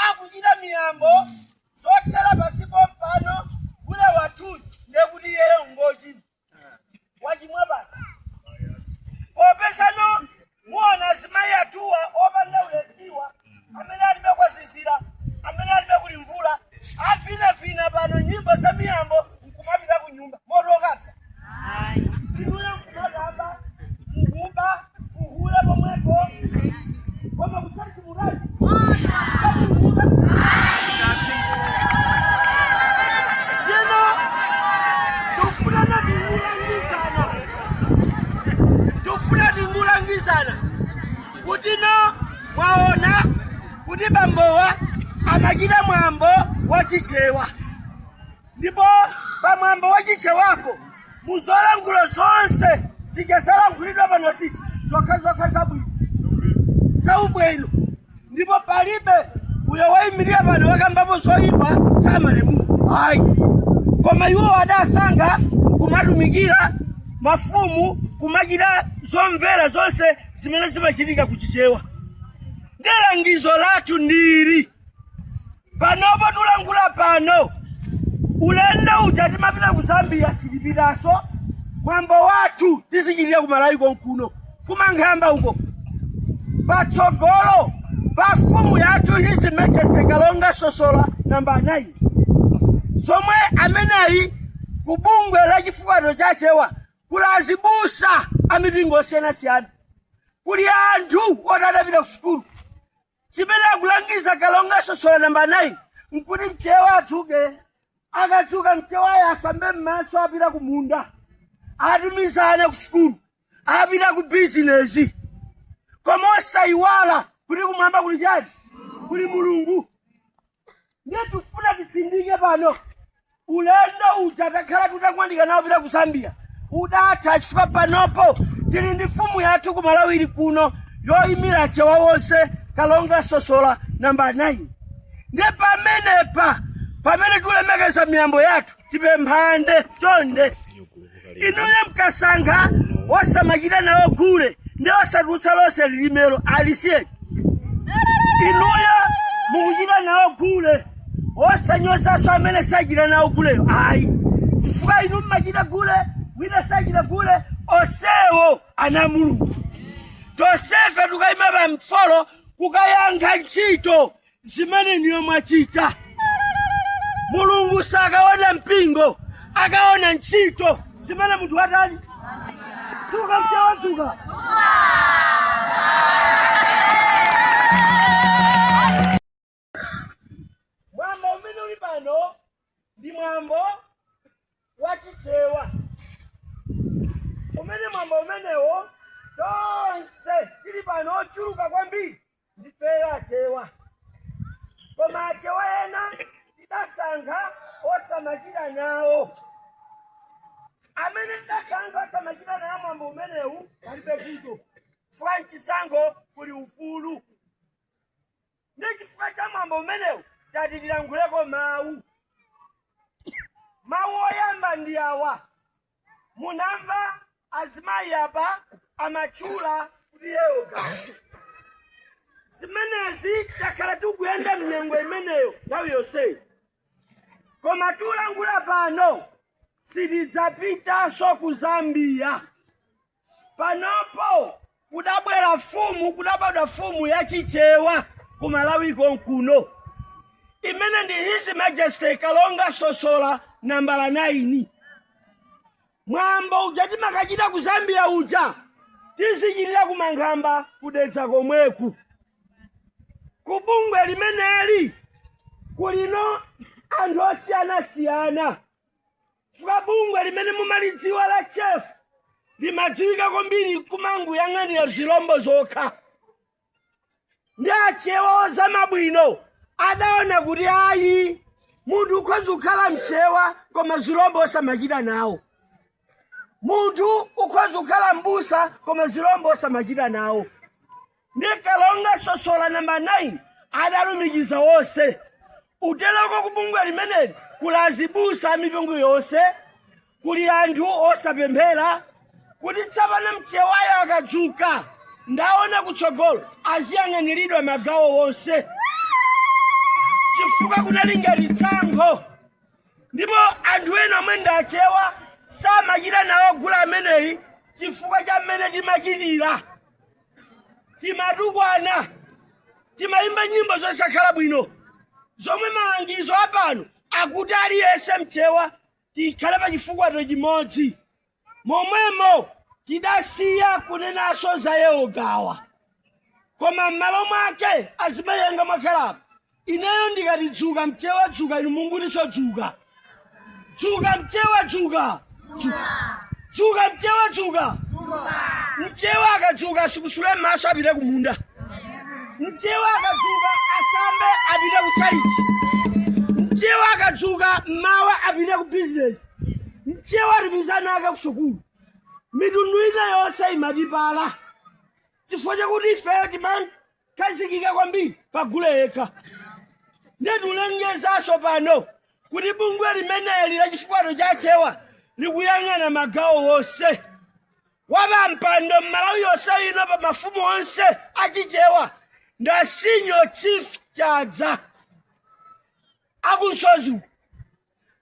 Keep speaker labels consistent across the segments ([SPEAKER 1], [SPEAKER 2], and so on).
[SPEAKER 1] akuchita miyambo zothera pasipo mpano kule wathu ndekuti yeyo ngochi wachimwa bata popesano muona zimayi atuwa opanda ulesiwa amene alibe kwasisira amene alibe kuli mvula afinafina pano nyimbo za miyambo nkumapita kunyumba motokasa inuyo nkumatamba mukuba kuhule pomwepo koma kusati muradi tufuna tingulangizana kuti no mwaona kuti bambowa amachita mwambo wachichewa ndipo pamwambo wachichewapo muzolangulo zonse zijazalankhulidwa pano siti zokha zabwino zaubwino ndipo palibe uyo woyimirira pano wakambapo zoyipa samalemu ayi koma iwo adasankha kumatumikira mafumu kumachita zomvera zonse zimene zimachitika kuchichewa. Ndi langizo lathu ndili panopo tulangula pano ulendo uja timapita ku Zambia silipitaso mwambo wathu tisichitira ku Malawi konkuno kumankhamba uko patsogolo pafumu yathu His Majesty Kalonga Sosola namba 9 somwe ameneyi kubungwe la chifukwano chachewa kulazibusa amipingo osiyanasiyana kuli anthu otadapita ku sukulu chimene akulangiza Kalonga Sosola namba 9 nkuti mchewa atsuke akatsuka mchewayo asambe m'maso apita ku munda atumizane ku sukulu apita ku bizinesi koma osayiwala kuti kumwamba kuli chani kuli Mulungu. Ndiye tufuna titsindike pano ulendo uja takhala tutang'andika nawo pita ku Zambia udatha chifukwa panopo tili ndi mfumu yathu ku Malawi kuno yoyimira chewa wonse Kalonga Sosola namba 9. Ndiye pamene tulemekeza miyambo yathu tipemphande chonde inuyo mkasankha osamachita nawo gule ndi osatulutsa lonse lilimero alisiyeni. Inuyo mukuchita nawo gule osanyozaso amene sachita nawo guleyo ayi chifukwa inu mmachita gule wina sachita gule osewo ana Mulungu. Tosefe tukayima pa mfolo kukayankha ntchito zimene niyo mwachita. Mulungu sakaona mpingo akaona ntchito zimene munthu watani tsuka mchewa tsuka mwambo umene uli pano ndi mwambo wachichewa umene mwambo umenewo tonse tili pano ochuluka kwambiri ndifeyo achewa koma achewa ena tidasankha osamachita nawo amene tidasankha osamachita nawo mwambo umenewu palibe vuto chifukwa mchisankho kuli ufulu. Ndi chifukwa cha mwambo umenewu tati tilankhuleko mawu oyamba ndi awa munamva azimayi apa amachula kuti yeyoga zimenezi takhala tikuyenda mnyengo imeneyo nthawi yonseyi koma tulangula pano sitidzapitanso ku Zambia. Panopo kudabwera fumu yachichewa ku Malawi konkuno imene ndi His Majesty Kalonga Sosola namba 9. Mwambo uja timakachita ku Zambia uja tisichitira ku Mankhamba kudetsa komweku. Kubungwe limeneli kulino anthu osiyanasiyana chifukwa bungwe limene mumalidziwa la chef limadziwika kwambiri kumanguyang'anira zilombo zokha. Ndi achewa ozamabwino adaona kuti ayi munthu ukhoza kukhala mchewa koma zilombo osamachita nawo, munthu ukhoza kukhala mbusa koma zilombo osamachita nawo. Ndi Kalonga Sosola namba 9 adalumikiza wonse uteleko kubungwe limeneli kulazibusa mipingo yonse kuli anthu osapemphera kuti tsapano mchewayo akadzuka ndaona kutsogolo aziyang'aniridwa magawo wonse chifukwa kunalinga litsango ndipo anthu ena omwe ndachewa samachita nawo gula ameneyi chifukwa cha mmene timachitira. Timatukwana, timayimba nyimbo zosakhala bwino zomwe malangizo apano akuti aliyense mchewa tikhale pa chifukwato chimodzi. Momwemo tidasiya kunenanso za yewogawa, koma m'malo mwake azimayenga mwakhalapo. Ineyo ndikati dzuka mchewa dzuka, inu mungutinso dzuka. Dzuka mchewa dzuka. Dzuka mchewa dzuka. Mchewa akadzuka sikusule m'maso apite kumunda. Mchewa akadzuka asambe apite kutchalichi. Mchewa akadzuka mmawa apite ku business. Mchewa atipizana ake kusukulu. Mitundu ina yonse imatipala chifukwa chakuti ifeyo timakhazikika kwambiri pagule yekha. Nditulengezanso pano kuti bungwe limeneli la chifukwato cha chewa likuyang'ana magawo wonse. Wapampando m'Malawi yonse ino pa mafumu onse achichewa ndasinyo chief chadza akunsozi.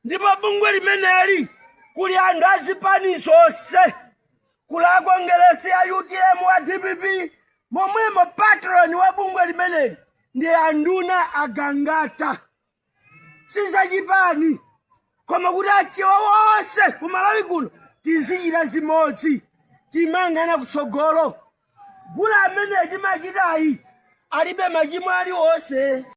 [SPEAKER 1] Ndipo bungwe limeneli kuli anthu azipaniso onse, kuli akongelesi a UTM wa DPP, momwemo patron wa bungwe limeneli ndi anduna agangata. Sizachipani koma kuti achewa wonse ku Malawi kuno tizichita zimodzi, timangana kutsogolo. Gula amene timachitayi alibe machimo aliwonse.